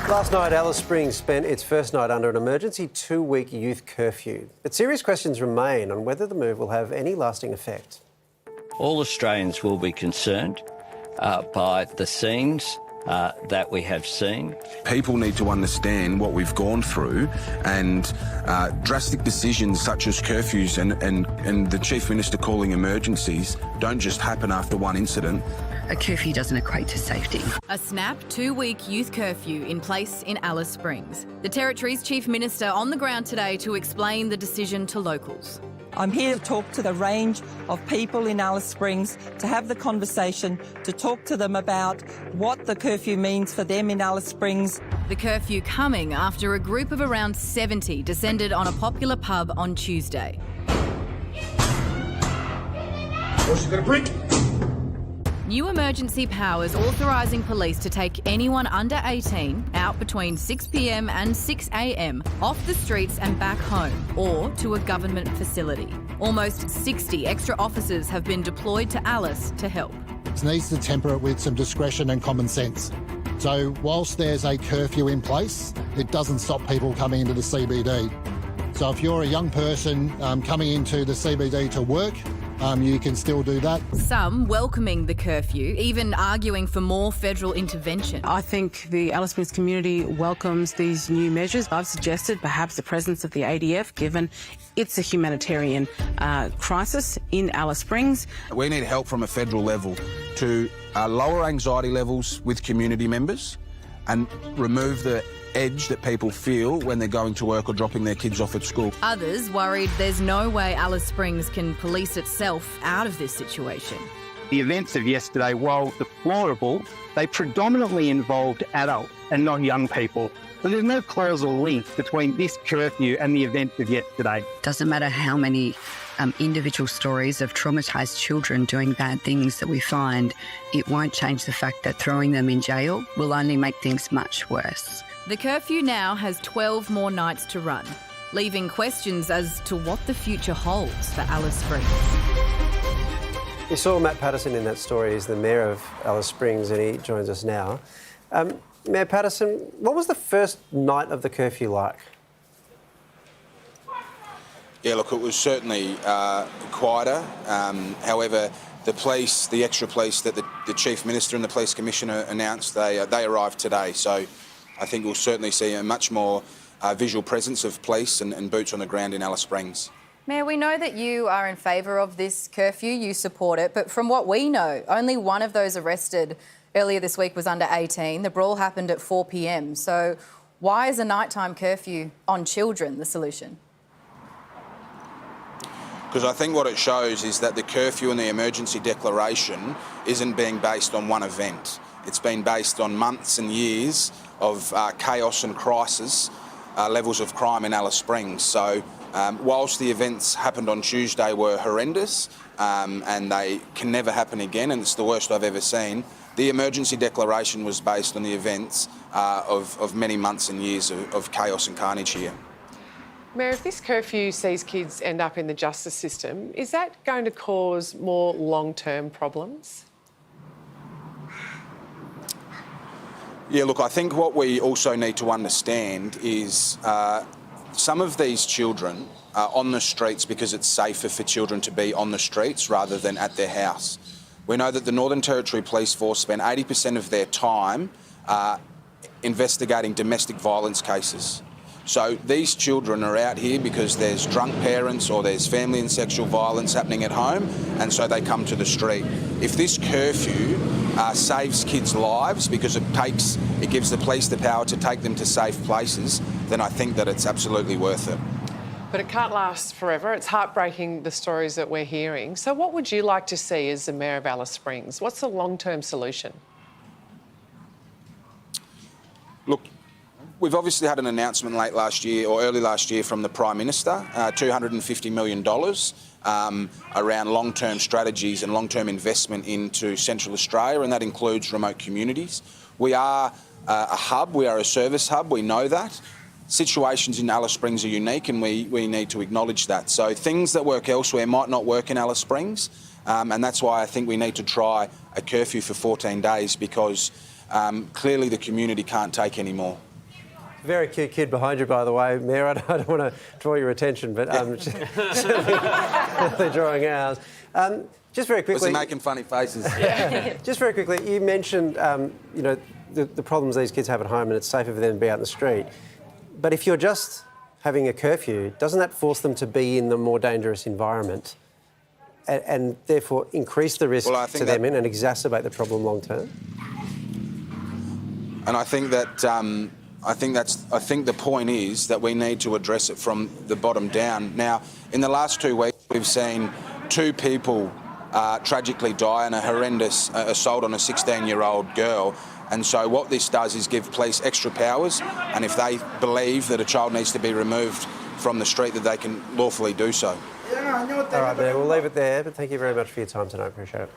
Last night, Alice Springs spent its first night under an emergency 2-week youth curfew. But serious questions remain on whether the move will have any lasting effect. All Australians will be concerned by the scenes that we have seen. People need to understand what we've gone through, and drastic decisions such as curfews and the Chief Minister calling emergencies don't just happen after one incident. A curfew doesn't equate to safety. A snap 2-week youth curfew in place in Alice Springs. The Territory's Chief Minister on the ground today to explain the decision to locals. I'm here to talk to the range of people in Alice Springs, to have the conversation, to talk to them about what the curfew means for them in Alice Springs. The curfew coming after a group of around 70 descended on a popular pub on Tuesday. What's she gonna bring? New emergency powers authorising police to take anyone under 18 out between 6 p.m. and 6 a.m. off the streets and back home, or to a government facility. Almost 60 extra officers have been deployed to Alice to help. It needs to temper it with some discretion and common sense. So whilst there's a curfew in place, it doesn't stop people coming into the CBD. So if you're a young person coming into the CBD to work, you can still do that. Some welcoming the curfew, even arguing for more federal intervention. I think the Alice Springs community welcomes these new measures. I've suggested perhaps the presence of the ADF, given it's a humanitarian crisis in Alice Springs. We need help from a federal level to lower anxiety levels with community members and remove the edge that people feel when they're going to work or dropping their kids off at school. Others worried there's no way Alice Springs can police itself out of this situation. The events of yesterday, while deplorable, they predominantly involved adult and not young people. So there's no causal link between this curfew and the events of yesterday. Doesn't matter how many individual stories of traumatised children doing bad things that we find, it won't change the fact that throwing them in jail will only make things much worse. The curfew now has 12 more nights to run, leaving questions as to what the future holds for Alice Springs. You saw Matt Paterson in that story. He's the Mayor of Alice Springs and he joins us now. Mayor Paterson, what was the first night of the curfew like? Yeah, look, it was certainly quieter. However, the police, the extra police that the Chief Minister and the Police Commissioner announced, they arrived today. So I think we'll certainly see a much more visual presence of police and boots on the ground in Alice Springs. Mayor, we know that you are in favour of this curfew, you support it, but from what we know, only one of those arrested earlier this week was under 18. The brawl happened at 4 p.m. So why is a nighttime curfew on children the solution? Because I think what it shows is that the curfew and the emergency declaration isn't being based on one event. It's been based on months and years of chaos and crisis, levels of crime in Alice Springs. So whilst the events happened on Tuesday were horrendous and they can never happen again, and it's the worst I've ever seen, the emergency declaration was based on the events of many months and years of chaos and carnage here. Mayor, if this curfew sees kids end up in the justice system, is that going to cause more long-term problems? Yeah, look, I think what we also need to understand is some of these children are on the streets because it's safer for children to be on the streets rather than at their house. We know that the Northern Territory Police Force spend 80% of their time investigating domestic violence cases. So these children are out here because there's drunk parents or there's family and sexual violence happening at home, and so they come to the street. If this curfew saves kids' lives because it gives the police the power to take them to safe places, then I think that it's absolutely worth it. But it can't last forever. It's heartbreaking, the stories that we're hearing. So what would you like to see as the Mayor of Alice Springs? What's the long-term solution? Look, we've obviously had an announcement late last year or early last year from the Prime Minister, $250 million around long-term strategies and long-term investment into Central Australia, and that includes remote communities. We are a hub, we are a service hub, we know that. Situations in Alice Springs are unique and we need to acknowledge that. So things that work elsewhere might not work in Alice Springs, and that's why I think we need to try a curfew for 14 days because clearly the community can't take any more. Very cute kid behind you, by the way, Mayor. I don't want to draw your attention, but certainly drawing ours. Just very quickly... Was he making funny faces? Just very quickly, you mentioned, you know, the problems these kids have at home and it's safer for them to be out in the street. But if you're just having a curfew, doesn't that force them to be in the more dangerous environment and therefore increase the risk to them and exacerbate the problem long term? And I think that I think the point is that we need to address it from the bottom down. Now, in the last 2 weeks, we've seen 2 people tragically die in a horrendous assault on a 16-year-old girl. And so what this does is give police extra powers, and if they believe that a child needs to be removed from the street, that they can lawfully do so. All right, Mayor, we'll leave it there, but thank you very much for your time tonight. Appreciate it.